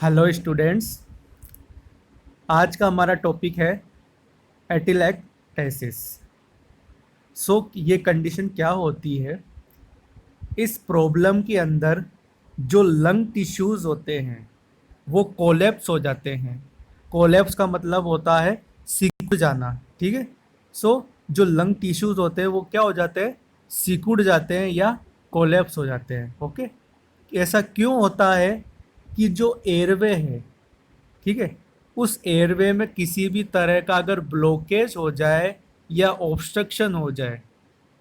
Hello students. आज का हमारा टॉपिक है एटिलैक्टेसिस। ये कंडीशन क्या होती है? इस प्रॉब्लम के अंदर जो लंग टिश्यूज होते हैं वो कोलैप्स हो जाते हैं। कोलैप्स का मतलब होता है सिकुड़ जाना। ठीक है। जो लंग टिश्यूज होते हैं वो क्या हो जाते हैं? सिकुड़ जाते हैं या कोलैप्स हो जाते हैं। ओके। ऐसा क्यों होता है? कि जो एयरवे है, ठीक है, उस एयरवे में किसी भी तरह का अगर ब्लॉकेज हो जाए या ऑब्स्ट्रक्शन हो जाए,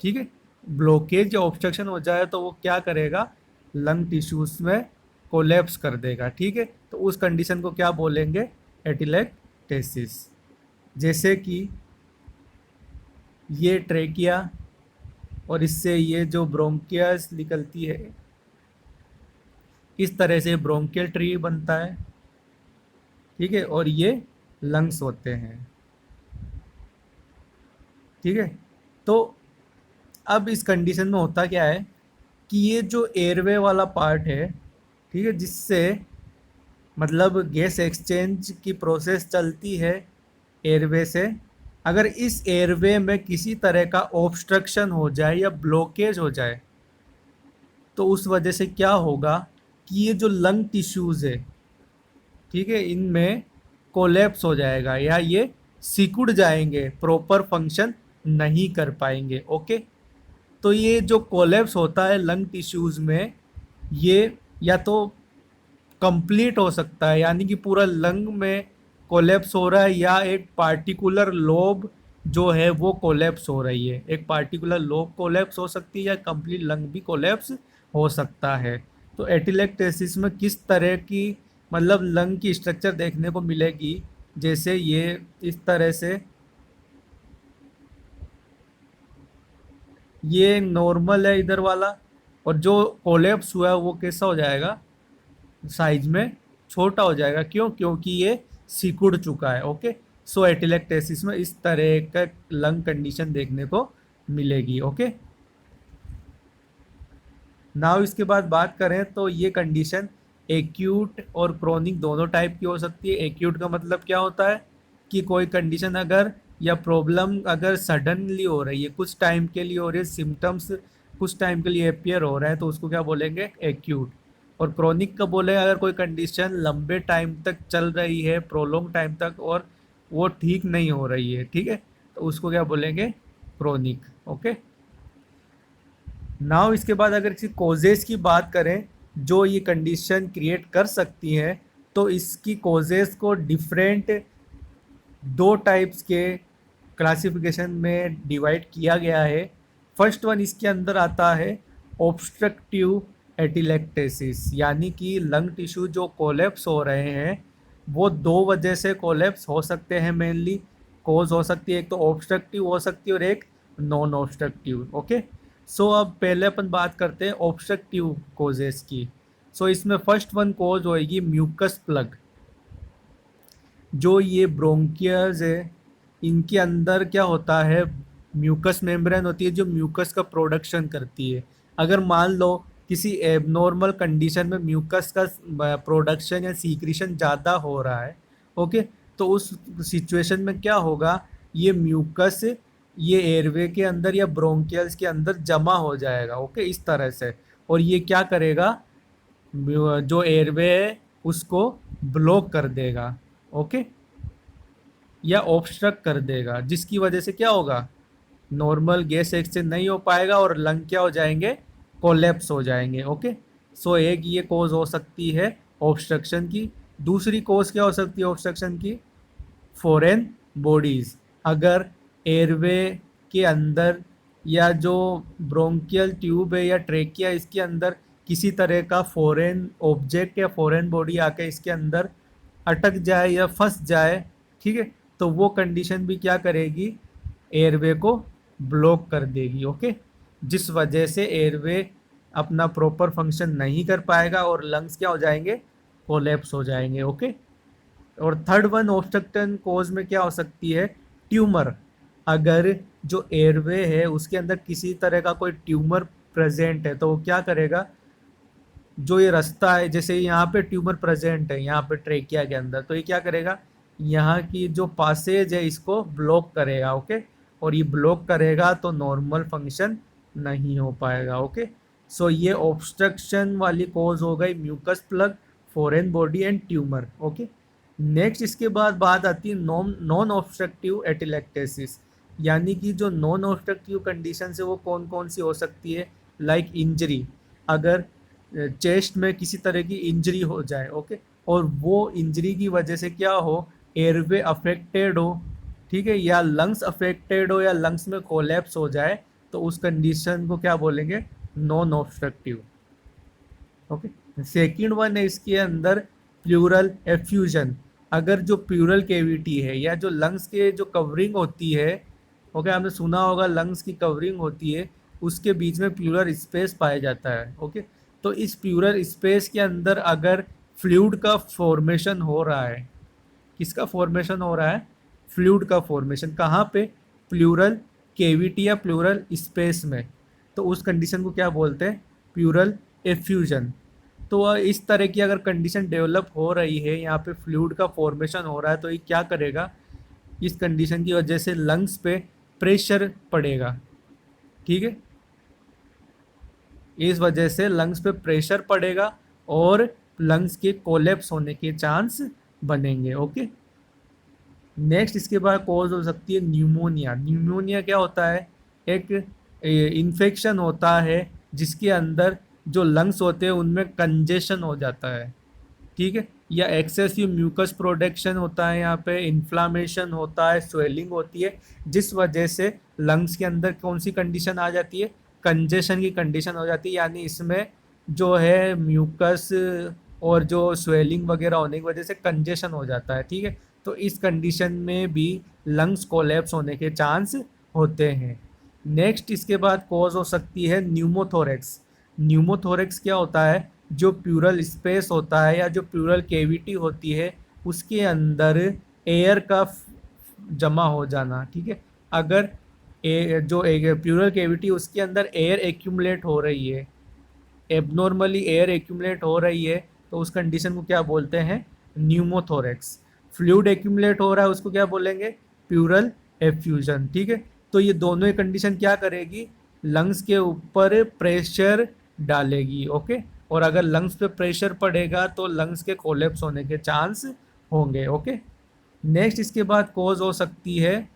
ठीक है, ब्लॉकेज या ऑब्स्ट्रक्शन हो जाए तो वो क्या करेगा? लंग टिश्यूज में कोलैप्स कर देगा। ठीक है। तो उस कंडीशन को क्या बोलेंगे? एटिलैक्टेसिस। जैसे कि ये ट्रेकिया और इससे ये जो ब्रोंकियस निकलती है, इस तरह से ब्रोंकियल ट्री बनता है। ठीक है। और ये लंग्स होते हैं। ठीक है। तो अब इस कंडीशन में होता क्या है कि ये जो एयरवे वाला पार्ट है, ठीक है, जिससे मतलब गैस एक्सचेंज की प्रोसेस चलती है एयरवे से, अगर इस एयरवे में किसी तरह का ऑब्स्ट्रक्शन हो जाए या ब्लॉकेज हो जाए तो उस वजह से क्या होगा कि ये जो लंग टिश्यूज है, ठीक है, इनमें कोलैप्स हो जाएगा या ये सिकुड़ जाएंगे, प्रॉपर फंक्शन नहीं कर पाएंगे। ओके। तो ये जो कोलैप्स होता है लंग टिश्यूज में, ये या तो कंप्लीट हो सकता है यानी कि पूरा लंग में कोलैप्स हो रहा है, या एक पार्टिकुलर लोब जो है वो कोलैप्स हो रही है। एक पार्टिकुलर लोब कोलैप्स हो सकती है या कंप्लीट लंग भी कोलैप्स हो सकता है। तो एटिलेक्टेसिस में किस तरह की मतलब लंग की स्ट्रक्चर देखने को मिलेगी? जैसे ये इस तरह से, ये नॉर्मल है इधर वाला, और जो कोलैप्स हुआ है वो कैसा हो जाएगा? साइज में छोटा हो जाएगा। क्यों? क्योंकि ये सिकुड़ चुका है। ओके। एटिलेक्टेसिस में इस तरह का लंग कंडीशन देखने को मिलेगी। ओके। नाउ इसके बाद बात करें तो ये कंडीशन एक्यूट और क्रोनिक दोनों टाइप की हो सकती है। एक्यूट का मतलब क्या होता है कि कोई कंडीशन अगर या प्रॉब्लम अगर सडनली हो रही है, कुछ टाइम के लिए हो रही है, सिम्टम्स कुछ टाइम के लिए अपियर हो रहा है, तो उसको क्या बोलेंगे? एक्यूट। और क्रोनिक का बोले अगर कोई कंडीशन लंबे टाइम तक चल रही है, प्रोलॉन्ग टाइम तक, और वो ठीक नहीं हो रही है, ठीक है, तो उसको क्या बोलेंगे? क्रोनिक। ओके। नाउ इसके बाद अगर किसी कॉजेज़ की बात करें जो ये कंडीशन क्रिएट कर सकती हैं, तो इसकी कॉजेज़ को डिफरेंट दो टाइप्स के क्लासिफिकेशन में डिवाइड किया गया है। फर्स्ट वन इसके अंदर आता है ऑब्स्ट्रक्टिव एटिलेक्टेसिस, यानी कि लंग टिश्यू जो कोलैप्स हो रहे हैं वो दो वजह से कोलैप्स हो सकते हैं। मेनली कॉज हो सकती है, एक तो ऑब्स्ट्रक्टिव हो सकती है और एक नॉन ऑब्स्ट्रक्टिव। ओके। अब पहले अपन बात करते हैं ऑब्स्ट्रक्टिव कॉजेस की। इसमें फर्स्ट वन कॉज होएगी म्यूकस प्लग। जो ये ब्रोंकियल्स है, इनके अंदर क्या होता है? म्यूकस मेम्ब्रेन होती है जो म्यूकस का प्रोडक्शन करती है। अगर मान लो किसी एबनॉर्मल कंडीशन में म्यूकस का प्रोडक्शन या सीक्रेशन ज़्यादा हो रहा है, ओके, तो उस सिचुएशन में क्या होगा? ये म्यूकस ये एयरवे के अंदर या ब्रोंकियल्स के अंदर जमा हो जाएगा। ओके, इस तरह से। और ये क्या करेगा? जो एयरवे है उसको ब्लॉक कर देगा। ओके। या ऑब्स्ट्रक्ट कर देगा, जिसकी वजह से क्या होगा? नॉर्मल गैस एक्सचेंज नहीं हो पाएगा और लंग क्या हो जाएंगे? कोलैप्स हो जाएंगे। ओके। एक ये कॉज हो सकती है ऑब्स्ट्रक्शन की। दूसरी कॉज क्या हो सकती है ऑब्स्ट्रक्शन की? Foreign bodies. अगर एयरवे के अंदर या जो ब्रोंकियल ट्यूब है या ट्रेकिया, इसके अंदर किसी तरह का फॉरेन ऑब्जेक्ट या फॉरेन बॉडी आके इसके अंदर अटक जाए या फंस जाए, ठीक है, तो वो कंडीशन भी क्या करेगी? एयरवे को ब्लॉक कर देगी। ओके। जिस वजह से एयरवे अपना प्रॉपर फंक्शन नहीं कर पाएगा और लंग्स क्या हो जाएंगे? कोलैप्स हो जाएंगे। ओके। और थर्ड वन ऑब्स्ट्रक्शन कोज में क्या हो सकती है? ट्यूमर। अगर जो एयरवे है उसके अंदर किसी तरह का कोई ट्यूमर प्रेजेंट है तो वो क्या करेगा? जो ये रास्ता है, जैसे यहाँ पे ट्यूमर प्रेजेंट है यहाँ पे ट्रेकिया के अंदर, तो ये क्या करेगा, यहाँ की जो पासेज है इसको ब्लॉक करेगा। ओके, और ये ब्लॉक करेगा तो नॉर्मल फंक्शन नहीं हो पाएगा। ओके, सो ये ऑब्स्ट्रक्शन वाली कॉज हो गई mucus plug, foreign body and tumour. Okay, next इसके बाद बात आती है नॉन नॉन ऑब्स्ट्रक्टिव एटिलेक्टेसिस, यानी कि जो नॉन ऑब्स्ट्रक्टिव कंडीशन है वो कौन कौन सी हो सकती है, लाइक इंजरी, अगर चेस्ट में किसी तरह की इंजरी हो जाए। ओके, और वो इंजरी की वजह से क्या हो, एयरवे अफेक्टेड हो, ठीक है, या लंग्स अफेक्टेड हो, या लंग्स में कोलैप्स हो जाए, तो उस कंडीशन को क्या बोलेंगे, non obstructive. Okay, second one है इसके अंदर प्लूरल एफ्यूजन, अगर जो प्लूरल कैविटी है या जो लंग्स के जो कवरिंग होती है, ओके, आपने सुना होगा लंग्स की कवरिंग होती है, उसके बीच में प्लूरल स्पेस पाया जाता है। ओके, तो इस प्लूरल स्पेस के अंदर अगर फ्लूइड का फॉर्मेशन हो रहा है, किसका फॉर्मेशन हो रहा है, फ्लूइड का फॉर्मेशन, कहाँ पे, प्लूरल कैविटी या प्लूरल स्पेस में, तो उस कंडीशन को क्या बोलते हैं, प्लूरल एफ्यूजन। तो इस तरह की अगर कंडीशन डेवलप हो रही है, यहाँ पे फ्लूइड का फॉर्मेशन हो रहा है, तो ये क्या करेगा, इस कंडीशन की वजह से लंग्स पे प्रेशर पड़ेगा। ठीक है, इस वजह से लंग्स पे प्रेशर पड़ेगा और लंग्स के कोलैप्स होने के चांस बनेंगे। ओके, नेक्स्ट इसके बाद कॉज हो सकती है न्यूमोनिया। न्यूमोनिया क्या होता है, एक इन्फेक्शन होता है जिसके अंदर जो लंग्स होते हैं उनमें कंजेशन हो जाता है। ठीक है, या एक्सेसिव म्यूकस प्रोडक्शन होता है, यहाँ पे इन्फ्लामेशन होता है, स्वेलिंग होती है, जिस वजह से लंग्स के अंदर कौन सी कंडीशन आ जाती है, कंजेशन की कंडीशन हो जाती है, यानी इसमें जो है म्यूकस और जो स्वेलिंग वगैरह होने की वजह से कंजेशन हो जाता है। ठीक है, तो इस कंडीशन में भी लंग्स कोलैप्स होने के चांस होते हैं। नेक्स्ट इसके बाद कॉज हो सकती है न्यूमोथोरेक्स। न्यूमोथोरेक्स क्या होता है, जो प्लूरल स्पेस होता है या जो प्लूरल कैविटी होती है उसके अंदर एयर का जमा हो जाना। ठीक है, अगर जो प्लूरल कैविटी उसके अंदर एयर एक्यूमुलेट हो रही है, एबनॉर्मली एयर एक्यूमुलेट हो रही है, तो उस कंडीशन को क्या बोलते हैं, न्यूमोथोरेक्स। फ्लूइड एक्यूमुलेट हो रहा है उसको क्या बोलेंगे, प्लूरल एफ्यूजन। ठीक है, तो ये दोनों ही कंडीशन क्या करेगी, लंग्स के ऊपर प्रेशर डालेगी। ओके, और अगर लंग्स पे प्रेशर पड़ेगा तो लंग्स के कोलैप्स होने के चांस होंगे। ओके, नेक्स्ट इसके बाद कॉज हो सकती है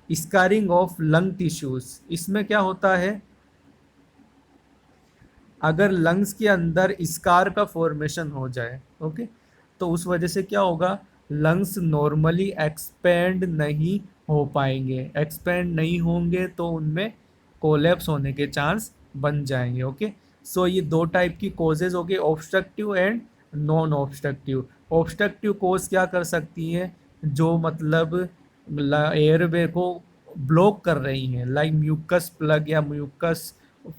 स्कारिंग ऑफ लंग टिश्यूज। इसमें क्या होता है, अगर लंग्स के अंदर स्कार का फॉर्मेशन हो जाए, ओके, तो उस वजह से क्या होगा, लंग्स नॉर्मली एक्सपेंड नहीं हो पाएंगे, एक्सपेंड नहीं होंगे तो उनमें कोलैप्स होने के चांस बन जाएंगे। ओके, सो ये दो टाइप की कॉजेज हो गई, obstructive and non obstructive. Obstructive cause क्या कर सकती हैं, जो मतलब एयरवे को ब्लॉक कर रही हैं, लाइक म्यूकस प्लग या म्यूकस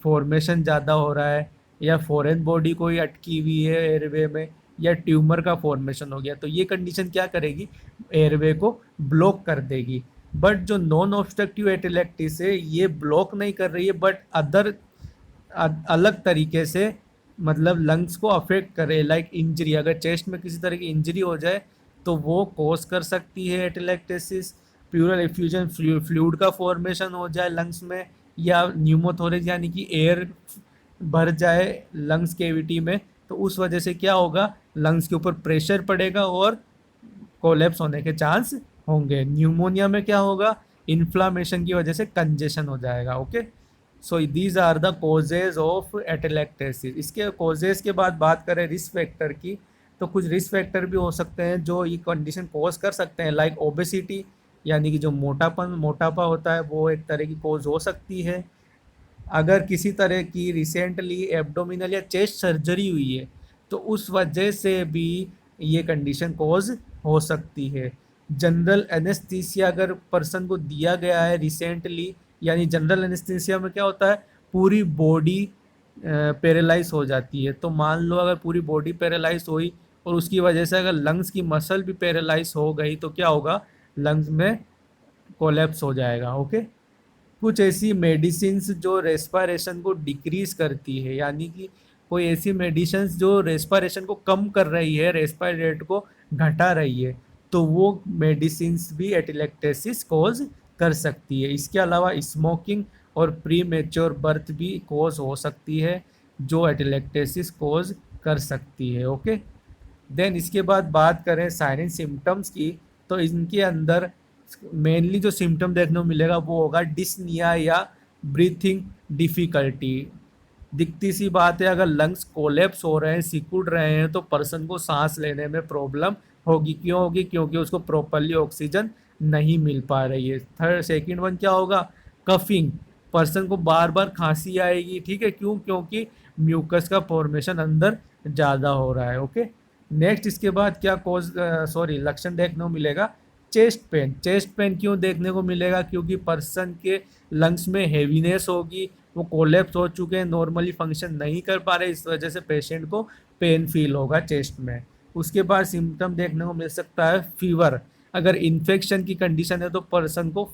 फॉर्मेशन ज़्यादा हो रहा है, या फॉरेन बॉडी कोई अटकी हुई है एयरवे में, या ट्यूमर का फॉर्मेशन हो गया, तो ये कंडीशन क्या करेगी, एयरवे को ब्लॉक कर देगी। बट जो नॉन ऑब्स्ट्रक्टिव एटिलेक्टिस है ये ब्लॉक नहीं कर रही है, बट अदर अलग तरीके से मतलब लंग्स को अफेक्ट करे, लाइक इंजरी, अगर चेस्ट में किसी तरह की इंजरी हो जाए तो वो कॉज कर सकती है एटिलेक्टेसिस। प्लूरल एफ्यूजन, फ्लूइड का फॉर्मेशन हो जाए लंग्स में, या न्यूमोथोरेक्स यानी कि एयर भर जाए लंग्स कैविटी में, तो उस वजह से क्या होगा, लंग्स के ऊपर प्रेशर पड़ेगा और कोलैप्स होने के चांस होंगे। न्यूमोनिया में क्या होगा, इन्फ्लामेशन की वजह से कंजेशन हो जाएगा। Okay, so these are the causes of atelectasis. इसके कॉजेज के बाद बात करें रिस्क फैक्टर की, तो कुछ रिस्क फैक्टर भी हो सकते हैं जो ये कंडीशन कॉज कर सकते हैं, लाइक ओबेसिटी, यानी कि जो मोटापा होता है वो एक तरह की कॉज हो सकती है। अगर किसी तरह की रिसेंटली एब्डोमिनल या चेस्ट सर्जरी हुई है तो उस वजह से भी ये कंडीशन कॉज हो सकती है। जनरल एनेस्थीसिया अगर पर्सन को दिया गया है रिसेंटली, यानी जनरल एनेस्थीसिया में क्या होता है, पूरी बॉडी पैरालाइज हो जाती है, तो मान लो अगर पूरी बॉडी पैरालाइज हुई और उसकी वजह से अगर लंग्स की मसल भी पैरालाइज हो गई तो क्या होगा, लंग्स में कोलैप्स हो जाएगा। ओके, कुछ ऐसी मेडिसिन्स जो रेस्पिरेशन को डिक्रीज करती है, यानी कि कोई ऐसी मेडिसिन्स जो रेस्पिरेशन को कम कर रही है, रेस्पिरेट रेट को घटा रही है, तो वो मेडिसिन्स भी एटिलेक्टेसिस कॉज कर सकती है। इसके अलावा स्मोकिंग और प्री मेच्योर बर्थ भी कॉज हो सकती है, जो एटिलेक्टेसिस कॉज कर सकती है। ओके, देन इसके बाद बात करें साइन एंड सिम्टम्स की, तो इनके अंदर मेनली जो सिम्टम देखने को मिलेगा वो होगा डिस्निया या ब्रीथिंग डिफ़िकल्टी। दिखती सी बात है, अगर लंग्स कोलेप्स हो रहे हैं, सिकुड़ रहे हैं, तो पर्सन को सांस लेने में प्रॉब्लम होगी। क्यों होगी? क्योंकि उसको प्रॉपरली ऑक्सीजन नहीं मिल पा रही है। थर्ड सेकंड वन क्या होगा? कफिंग, पर्सन को बार बार खांसी आएगी। ठीक है, क्यों? क्योंकि म्यूकस का फॉर्मेशन अंदर ज़्यादा हो रहा है। ओके, नेक्स्ट इसके बाद क्या लक्षण देखने को मिलेगा? Chest pain. चेस्ट पेन क्यों देखने को मिलेगा? क्योंकि पर्सन के लंग्स में हेवीनेस होगी, वो कोलेप्स हो चुके हैं, नॉर्मली फंक्शन नहीं कर पा रहे, इस वजह से पेशेंट को पेन फील होगा चेस्ट में। उसके बाद सिम्टम देखने को मिल सकता है फीवर। अगर इन्फेक्शन की कंडीशन है तो पर्सन को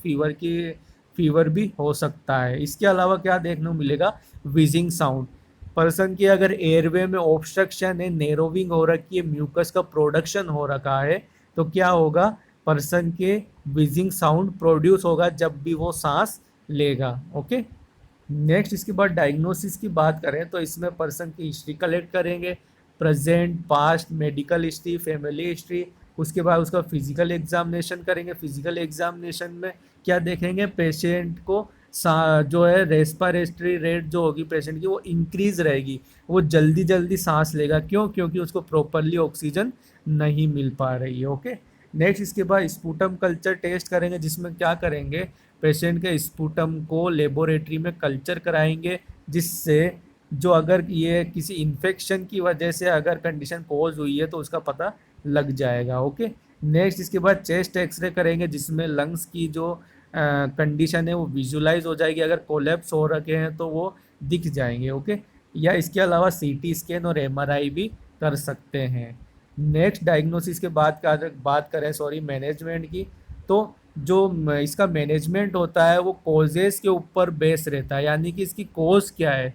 फीवर भी हो सकता है। इसके अलावा क्या देखने को मिलेगा? Wheezing sound. पर्सन की अगर एयरवे में ऑब्स्ट्रक्शन है, नैरोविंग हो रखी है, म्यूकस का प्रोडक्शन हो रखा है, तो क्या होगा? पर्सन के विजिंग साउंड प्रोड्यूस होगा जब भी वो सांस लेगा। ओके, नेक्स्ट इसके बाद डायग्नोसिस की बात करें तो इसमें पर्सन की हिस्ट्री कलेक्ट करेंगे, present, past, medical history, family history. उसके बाद उसका फिजिकल एग्जामिनेशन करेंगे। फिजिकल एग्जामिनेशन में क्या देखेंगे? पेशेंट को जो है रेस्पिरेटरी रेट जो होगी पेशेंट की वो इंक्रीज रहेगी, वो जल्दी जल्दी सांस लेगा। क्यों? क्योंकि उसको प्रॉपरली ऑक्सीजन नहीं मिल पा रही है। ओके, नेक्स्ट इसके बाद स्पूटम कल्चर टेस्ट करेंगे, जिसमें क्या करेंगे? पेशेंट के स्पूटम को लेबोरेटरी में कल्चर कराएंगे, जिससे जो अगर ये किसी इन्फेक्शन की वजह से अगर कंडीशन कॉज हुई है तो उसका पता लग जाएगा। ओके, नेक्स्ट इसके बाद चेस्ट एक्सरे करेंगे, जिसमें लंग्स की जो कंडीशन है वो विजुलाइज हो जाएगी। अगर कोलेप्स हो रखे हैं तो वो दिख जाएंगे। ओके, या इसके अलावा सीटी स्कैन और एमआरआई भी कर सकते हैं। नेक्स्ट डायग्नोसिस के बात करें मैनेजमेंट की, तो जो इसका मैनेजमेंट होता है वो कॉजेज़ के ऊपर बेस रहता है, यानी कि इसकी कॉज क्या है।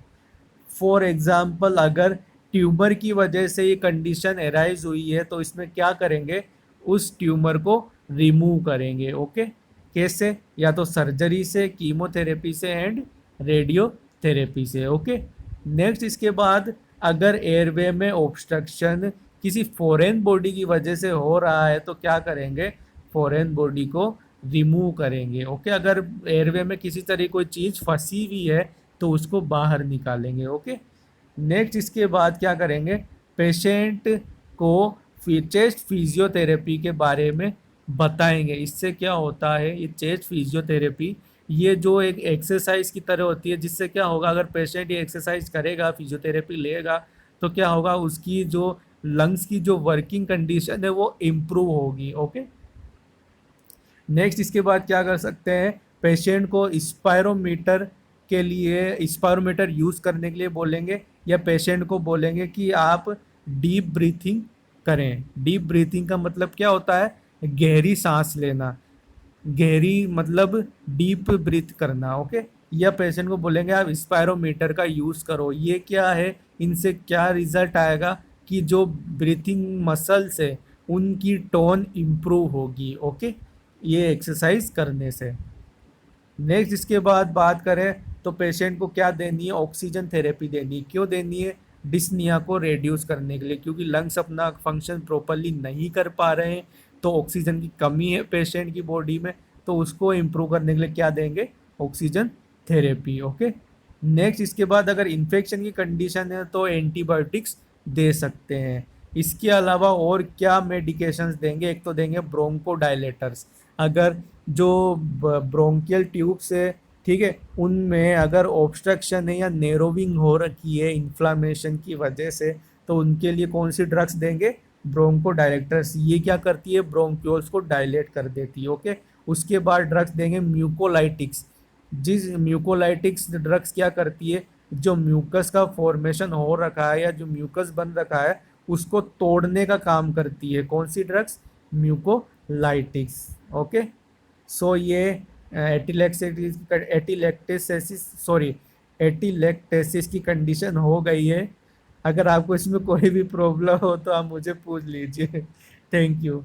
फॉर एग्ज़ाम्पल, अगर ट्यूमर की वजह से ये कंडीशन एराइज हुई है तो इसमें क्या करेंगे? उस ट्यूमर को रिमूव करेंगे। ओके, कैसे? या तो सर्जरी से, कीमोथेरेपी से एंड रेडियोथेरेपी से। ओके, नेक्स्ट इसके बाद अगर एयरवे में ऑब्स्ट्रक्शन किसी फॉरेन बॉडी की वजह से हो रहा है तो क्या करेंगे? फॉरेन बॉडी को रिमूव करेंगे। ओके, अगर एयरवे में किसी तरह कोई चीज़ फंसी हुई है तो उसको बाहर निकालेंगे। ओके, नेक्स्ट इसके बाद क्या करेंगे? पेशेंट को चेस्ट फिजियोथेरेपी के बारे में बताएंगे। इससे क्या होता है, ये चेस्ट फिजियोथेरेपी ये जो एक एक्सरसाइज की तरह होती है, जिससे क्या होगा? अगर पेशेंट ये एक्सरसाइज करेगा, फिजियोथेरेपी लेगा, तो क्या होगा? उसकी जो लंग्स की जो वर्किंग कंडीशन है वो इम्प्रूव होगी। ओके, नेक्स्ट इसके बाद क्या कर सकते हैं? पेशेंट को स्पायरोमीटर यूज़ करने के लिए बोलेंगे, या पेशेंट को बोलेंगे कि आप डीप ब्रीथिंग करें। डीप ब्रीथिंग का मतलब क्या होता है? गहरी सांस लेना। गहरी मतलब डीप ब्रीथ करना। ओके, या पेशेंट को बोलेंगे आप स्पायरोमीटर का यूज़ करो। ये क्या है? इनसे क्या रिजल्ट आएगा कि जो ब्रीथिंग मसल्स है उनकी टोन इम्प्रूव होगी। ओके, ये एक्सरसाइज करने से। नेक्स्ट इसके बाद बात करें तो पेशेंट को क्या देनी है? ऑक्सीजन थेरेपी देनी है। क्यों देनी है? डिस्निया को रिड्यूस करने के लिए, क्योंकि लंग्स अपना फंक्शन प्रॉपरली नहीं कर पा रहे हैं, तो ऑक्सीजन की कमी है पेशेंट की बॉडी में, तो उसको इम्प्रूव करने के लिए क्या देंगे? Oxygen therapy. ओके, नेक्स्ट इसके बाद अगर इन्फेक्शन की कंडीशन है तो एंटीबायोटिक्स दे सकते हैं। इसके अलावा और क्या मेडिकेशंस देंगे? एक तो देंगे ब्रोंकोडायलेटर्स। अगर जो ब्रोंकियल ट्यूब्स है, ठीक है, उनमें अगर ऑब्स्ट्रक्शन है या नैरोविंग हो रखी है इन्फ्लामेशन की वजह से, तो उनके लिए कौन सी ड्रग्स देंगे? ब्रोंकोडायलेटर्स। ये क्या करती है? ब्रोंक्यूल्स को डायलेट कर देती है। ओके, उसके बाद ड्रग्स देंगे म्यूकोलाइटिक्स। जिस म्यूकोलाइटिक्स ड्रग्स क्या करती है? जो म्यूकस का फॉर्मेशन हो रखा है या जो म्यूकस बन रखा है उसको तोड़ने का काम करती है। कौन सी ड्रग्स? म्यूकोलाइटिक्स। ओके, सो ये एटिलेक्टेसिस की कंडीशन हो गई है। अगर आपको इसमें कोई भी प्रॉब्लम हो तो आप मुझे पूछ लीजिए। Thank you.